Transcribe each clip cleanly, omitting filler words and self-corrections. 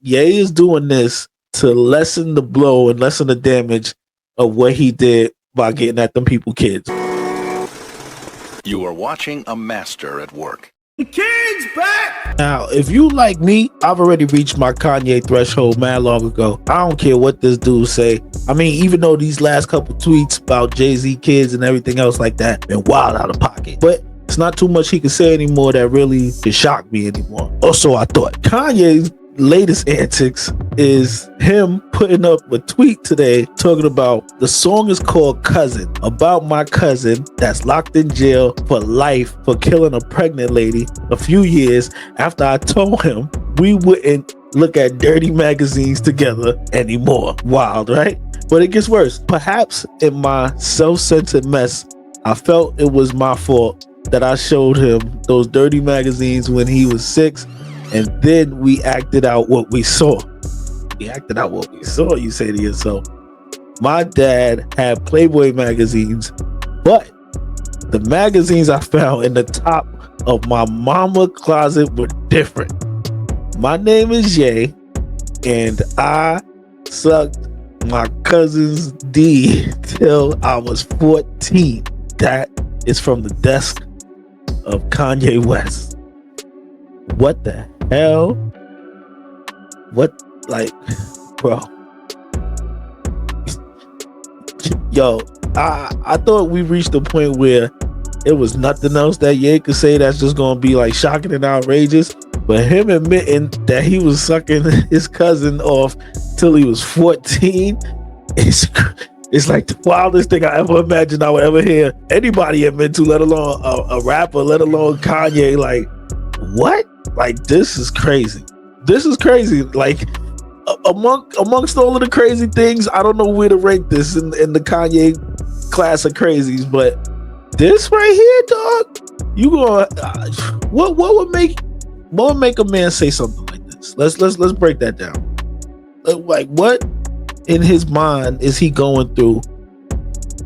Ye is doing this to lessen the blow and lessen the damage of what he did by getting at them people kids. You are watching a master at work. The kid's back! Now, if you like me, I've already reached my Kanye threshold mad long ago. I don't care what this dude say. I mean, even though these last couple tweets about Jay-Z kids and everything else like that been wild out of pocket, but it's not too much he can say anymore that really can shock me anymore. Also, I thought Kanye's latest antics is him putting up a tweet today talking about the song is called Cousin, about my cousin that's locked in jail for life for killing a pregnant lady a few years after I told him we wouldn't look at dirty magazines together anymore. Wild, right? But it gets worse. Perhaps in my self-centered mess, I felt it was my fault that I showed him those dirty magazines when he was 6, and then we acted out what we saw. We acted out what we saw, you say to yourself. My dad had Playboy magazines, but the magazines I found in the top of my mama closet were different. My name is Jay, and I sucked my cousin's D till I was 14. That is from the desk of Kanye West. What the hell? What, like, bro? Yo, I thought we reached a point where it was nothing else that Ye could say that's just gonna be like shocking and outrageous. But him admitting that he was sucking his cousin off till he was 14, it's like the wildest thing I ever imagined I would ever hear anybody admit to, let alone a rapper, let alone Kanye. Like, what? Like, this is crazy. This is crazy. Like, amongst all of the crazy things, I don't know where to rank this in the Kanye class of crazies, but this right here, dog, you gonna what would make a man say something like this? Let's break that down. Like, what in his mind is he going through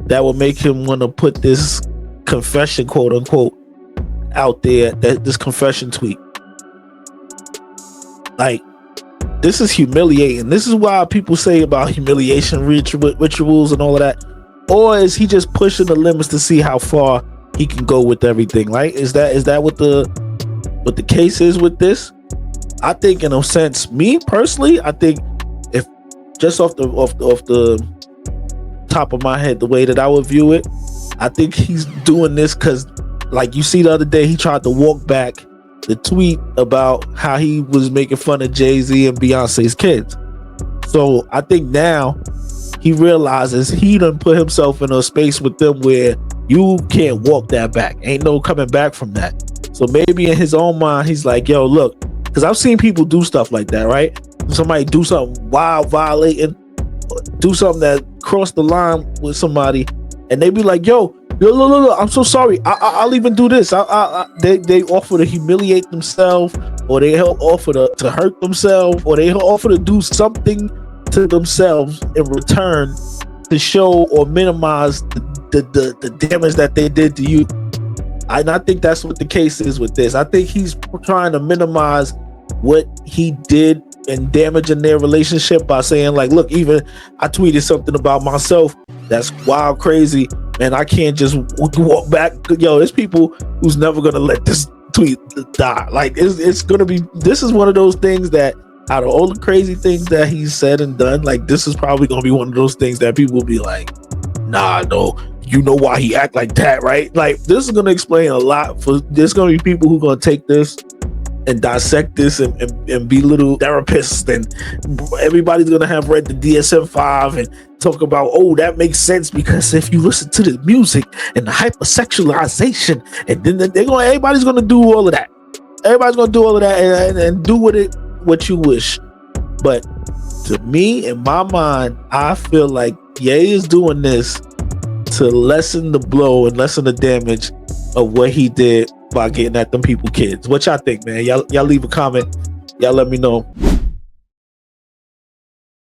that would make him want to put this confession, quote unquote, out there, that this confession tweet? Like, this is humiliating. This is why people say about humiliation rituals and all of that. Or is he just pushing the limits to see how far he can go with everything? Right? Is that what the case is with this? I think, in a sense, me personally, I think, if just off the top of my head, the way that I would view it, I think he's doing this because, like, you see the other day, he tried to walk back the tweet about how he was making fun of Jay-Z and Beyonce's kids. So I think now he realizes he done put himself in a space with them where you can't walk that back. Ain't no coming back from that. So maybe in his own mind, he's like, yo, look, because I've seen people do stuff like that, right? Somebody do something wild, violating, do something that crossed the line with somebody, and they be like, yo, look, I'm so sorry. I'll even do this. They offer to humiliate themselves, or they offer to hurt themselves, or they offer to do something to themselves in return to show or minimize the damage that they did to you. And I think that's what the case is with this. I think he's trying to minimize what he did and damaging their relationship by saying, like, look, even I tweeted something about myself that's wild, crazy, and I can't just walk back. Yo, there's people who's never gonna let this tweet die. Like, it's gonna be, this is one of those things that, out of all the crazy things that he's said and done, like, this is probably gonna be one of those things that people will be like, nah, no, you know why he act like that, right? Like, this is gonna explain a lot. There's gonna be people who gonna take this and dissect this and be little therapists, and everybody's gonna have read the DSM-5 and talk about, oh, that makes sense because if you listen to the music and the hypersexualization, and then everybody's gonna do all of that. Everybody's gonna do all of that and do what you wish. But to me, in my mind, I feel like Ye is doing this to lessen the blow and lessen the damage of what he did by getting at them people kids. What y'all think, man? Y'all leave a comment. Y'all let me know.